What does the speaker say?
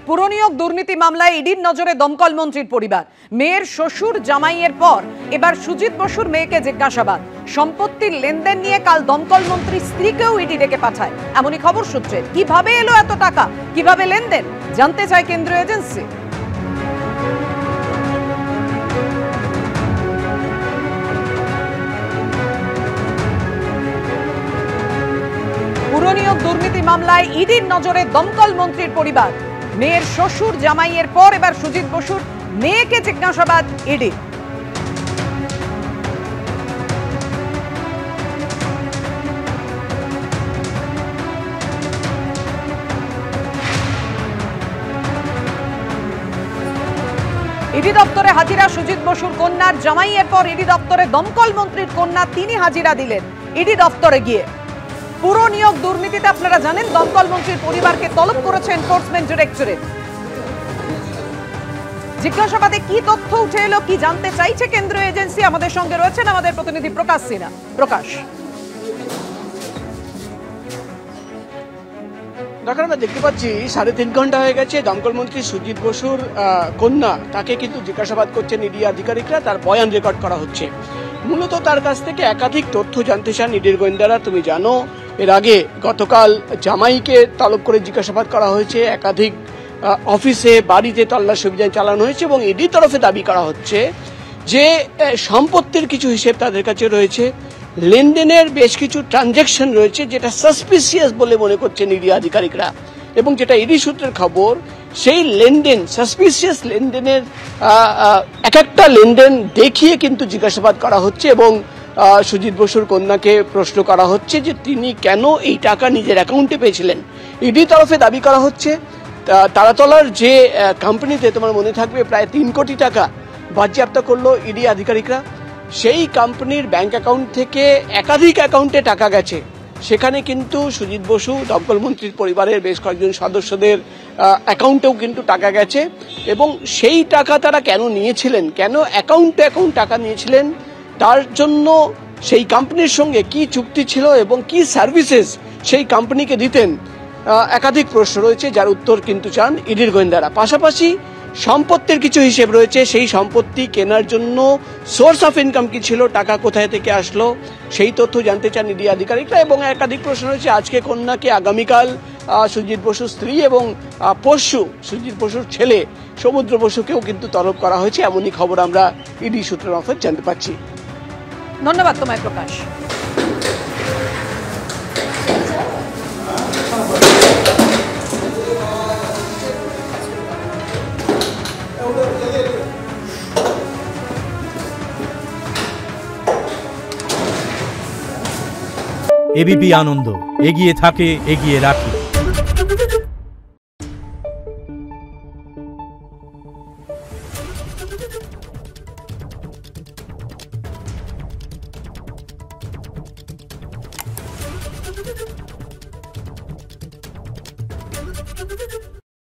পুরনিয়োগ দুর্নীতি মামলায় ইডির নজরে দমকল মন্ত্রীর পরিবার। মেয়ের শ্বশুর জামাইয়ের পর এবার সুজিত বসুর মেয়েকে জিজ্ঞাসাবাদ। সম্পত্তির লেনদেন নিয়ে কাল দমকল মন্ত্রীর স্ত্রীকেও ইডি ডেকে পাঠায়, এমনই খবর সূত্রে। কিভাবে এলো এত টাকা, কিভাবে লেনদেন, জানতে চায় কেন্দ্রীয় এজেন্সি। পুরনিয়োগ দুর্নীতি মামলায় ইডির নজরে দমকল মন্ত্রীর পরিবার। মেয়ের শ্বশুর জামাইয়ের পর এবার সুজিত বসুর মেয়েকে জিজ্ঞাসাবাদ ইডি। ইডি দপ্তরে হাজিরা সুজিত বসুর কন্যার জামাইয়ের পর ইডি দপ্তরে দমকল মন্ত্রীর কন্যা, তিনি হাজিরা দিলেন ইডি দপ্তরে গিয়ে। পুরো নিয়োগ দুর্নীতিতে আপনারা জানেন দমকল মন্ত্রীর পরিবারকে তলব করেছে এনফোর্সমেন্ট ডিরেক্টরেট। জিজ্ঞাসাবাদে কি তথ্য উঠে এলো, কি জানতে চাইছে কেন্দ্রীয় এজেন্সি, আমাদের সঙ্গে রয়েছেন আমাদের প্রতিনিধি প্রকাশ সিনহা। প্রকাশ, দেখো আমরা দেখতে পাচ্ছি 3.5 ঘন্টা হয়ে গেছে দমকল মন্ত্রী সুজিত বসুর কন্যা, তাকে কিন্তু জিজ্ঞাসাবাদ করছেন ইডি আধিকারিকরা। তার বয়ান রেকর্ড করা হচ্ছে। মূলত তার কাছ থেকে একাধিক তথ্য জানতে চান ইডির গোয়েন্দারা। তুমি জানো এর আগে গতকাল জামাইকে তলব করে জিজ্ঞাসাবাদ করা হয়েছে, একাধিক অফিসে বাড়িতে তল্লাশি অভিযান চালানো হয়েছে এবং ইডির তরফে দাবি করা হচ্ছে যে সম্পত্তির কিছু হিসেব তাদের কাছে রয়েছে, লেনদেনের বেশ কিছু ট্রানজ্যাকশন রয়েছে যেটা সাসপিসিয়াস বলে মনে করছেন ইডি আধিকারিকরা। এবং যেটা ইডি সূত্রের খবর, সেই লেনদেন, সাসপিসিয়াস লেনদেনের এক একটা লেনদেন দেখিয়ে কিন্তু জিজ্ঞাসাবাদ করা হচ্ছে এবং সুজিত বসুর কন্যাকে প্রশ্ন করা হচ্ছে যে তিনি কেন এই টাকা নিজের অ্যাকাউন্টে পেয়েছিলেন। ইডি তরফে দাবি করা হচ্ছে তারাতলার যে কোম্পানিতে, তোমার মনে থাকবে, প্রায় 3 কোটি টাকা বাজেয়াপ্ত করলো ইডি আধিকারিকরা, সেই কোম্পানির ব্যাংক অ্যাকাউন্ট থেকে একাধিক অ্যাকাউন্টে টাকা গেছে। সেখানে কিন্তু সুজিত বসু, দমকল মন্ত্রীর পরিবারের বেশ কয়েকজন সদস্যদের অ্যাকাউন্টেও কিন্তু টাকা গেছে। এবং সেই টাকা তারা কেন নিয়েছিলেন, কেন অ্যাকাউন্টে টাকা নিয়েছিলেন, তার জন্য সেই কোম্পানির সঙ্গে কি চুক্তি ছিল এবং কি সার্ভিসেস সেই কোম্পানিকে দিতেন, একাধিক প্রশ্ন রয়েছে যার উত্তর কিন্তু চান ইডির গোয়েন্দারা। পাশাপাশি সম্পত্তির কিছু হিসেব রয়েছে, সেই সম্পত্তি কেনার জন্য সোর্স অফ ইনকাম কি ছিল, টাকা কোথায় থেকে আসলো, সেই তথ্য জানতে চান ইডি আধিকারিকরা। এবং একাধিক প্রশ্ন রয়েছে, আজকে কন্যাকে, আগামীকাল সুজিত বসুর স্ত্রী এবং পরশু সুজিত বসুর ছেলে সমুদ্র বসুকেও কিন্তু তলব করা হয়েছে, এমনই খবর আমরা ইডি সূত্রের মারফত জানতে পারছি। ধন্যবাদ তোমায় প্রকাশ। এবিপি আনন্দ, এগিয়ে থাকে, এগিয়ে রাখে।